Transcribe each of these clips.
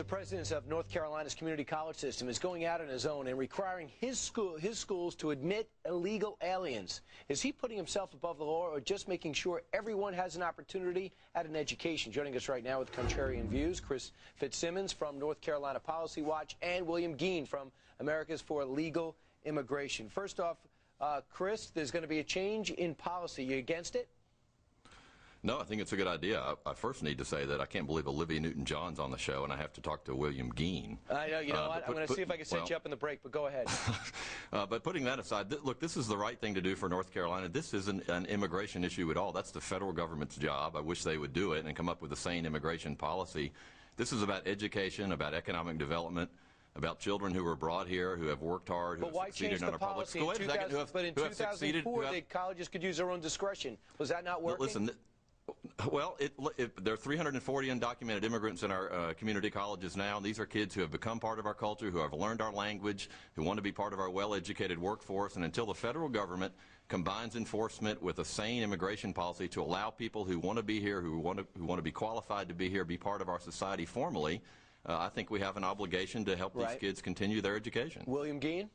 The president of North Carolina's community college system is going out on his own and requiring his schools to admit illegal aliens. Is he putting himself above the law or just making sure everyone has an opportunity at an education? Joining us right now with contrarian views, Chris Fitzsimon from North Carolina Policy Watch and William Gheen from Americans for Legal Immigration. First off, Chris, there's going to be a change in policy. You against it? No, I think it's a good idea. I first need to say that I can't believe Olivia Newton-John's on the show, and I have to talk to William Gheen. I know. You know what? I'm going to see if I can set you up in the break, but go ahead. But putting that aside, look, this is the right thing to do for North Carolina. This isn't an immigration issue at all. That's the federal government's job. I wish they would do it and come up with a sane immigration policy. This is about education, about economic development, about children who were brought here, who have worked hard, who have succeeded in our public school. But in 2004, the colleges could use their own discretion. Was that not working? Listen. Well, there are 340 undocumented immigrants in our community colleges now. And these are kids who have become part of our culture, who have learned our language, who want to be part of our well-educated workforce. And until the federal government combines enforcement with a sane immigration policy to allow people who want to be here, who want to be qualified to be here, be part of our society formally, I think we have an obligation to help these kids continue their education. William Gheen?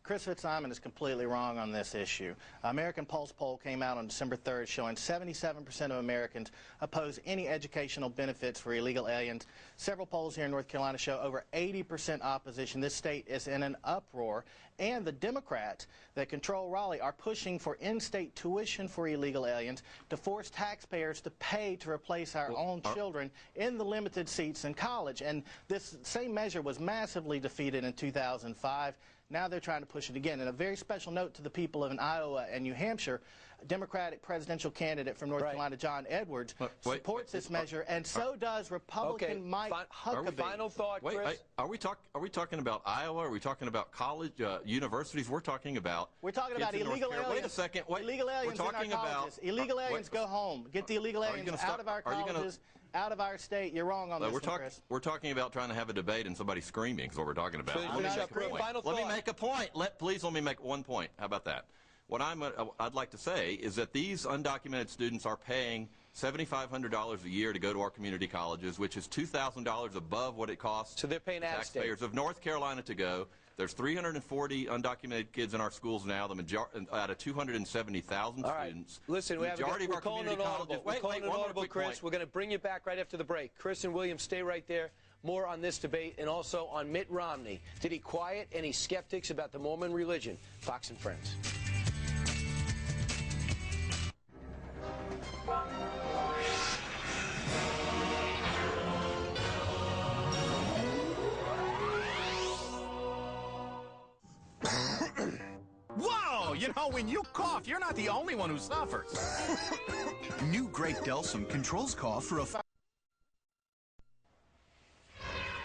Chris Fitzsimon is completely wrong on this issue. American Pulse poll came out on December 3rd showing 77% of Americans oppose any educational benefits for illegal aliens. Several polls here in North Carolina show over 80% opposition. This state is in an uproar, and the Democrats that control Raleigh are pushing for in-state tuition for illegal aliens to force taxpayers to pay to replace our own children in the limited seats in college. And this same measure was massively defeated in 2005. Now they're trying to push it again. And a very special note to the people of Iowa and New Hampshire, Democratic presidential candidate from North Carolina, John Edwards, supports this measure, and so does Republican Mike Huckabee. Final thought, Chris. Are we talking about Iowa? Are we talking about college, universities? We're talking about illegal aliens. Wait a second. Illegal aliens we're talking in our colleges. Illegal aliens go home. Get the illegal aliens out of our colleges, out of our state. You're wrong on this one, Chris. We're talking about trying to have a debate and somebody screaming is what we're talking about. Let me make a point. Please let me make one point. How about that? What I'd like to say is that these undocumented students are paying $7,500 a year to go to our community colleges, which is $2,000 above what it costs taxpayers of North Carolina to go. There's 340 undocumented kids in our schools now, the majority out of 270,000 students. Listen, we're calling an audible, Chris. We're going to bring you back right after the break. Chris and William, stay right there. More on this debate and also on Mitt Romney. Did he quiet any skeptics about the Mormon religion? Fox and Friends. Whoa! You know, when you cough, you're not the only one who suffers. New Great Delsum controls cough for a...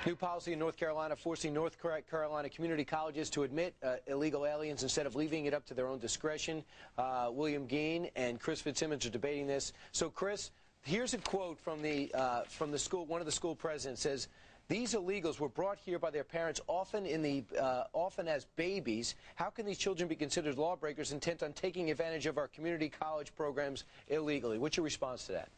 New policy in North Carolina forcing North Carolina community colleges to admit illegal aliens instead of leaving it up to their own discretion. William Gheen and Chris Fitzsimon are debating this. So, Chris, here's a quote from the school. One of the school presidents says, "These illegals were brought here by their parents, often as babies. How can these children be considered lawbreakers intent on taking advantage of our community college programs illegally?" What's your response to that?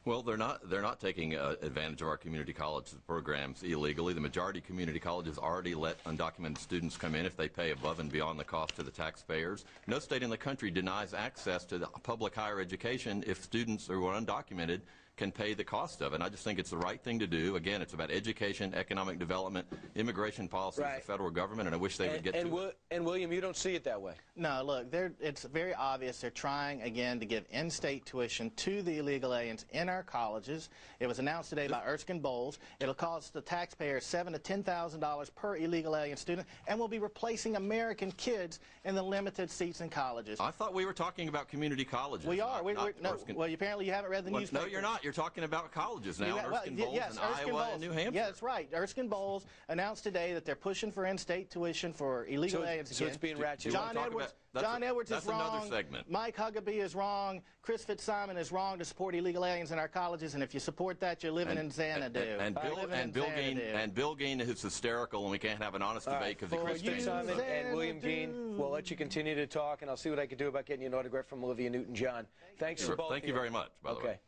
Well, they're not taking advantage of our community college programs illegally. The majority of community colleges already let undocumented students come in if they pay above and beyond the cost to the taxpayers. No state in the country denies access to the public higher education if students who are undocumented can pay the cost of it. And I just think it's the right thing to do. Again, it's about education, economic development, immigration policy of the federal government, and I wish they would get to it. And William, you don't see it that way. No, look, it's very obvious they're trying, again, to give in-state tuition to the illegal aliens in our colleges. It was announced today by Erskine Bowles. It'll cost the taxpayers $7,000 to $10,000 per illegal alien student, and will be replacing American kids in the limited seats in colleges. I thought we were talking about community colleges. We are. Well, apparently you haven't read the newspaper. No, you're not. You're talking about colleges now. Erskine Bowles in Iowa and New Hampshire. Yeah, that's right. Erskine Bowles announced today that they're pushing for in-state tuition for illegal aliens again. So it's being ratcheted. John Edwards is wrong. Another segment. Mike Huckabee is wrong. Chris Fitzsimon is wrong to support illegal aliens in our colleges. And if you support that, you're living in Xanadu. And Bill Gheen is hysterical, and we can't have an honest debate because Chris Fitzsimon and William Gheen. We'll let you continue to talk, and I'll see what I can do about getting you an autograph from Olivia Newton-John. Thanks for both. Thank you very much, by the way.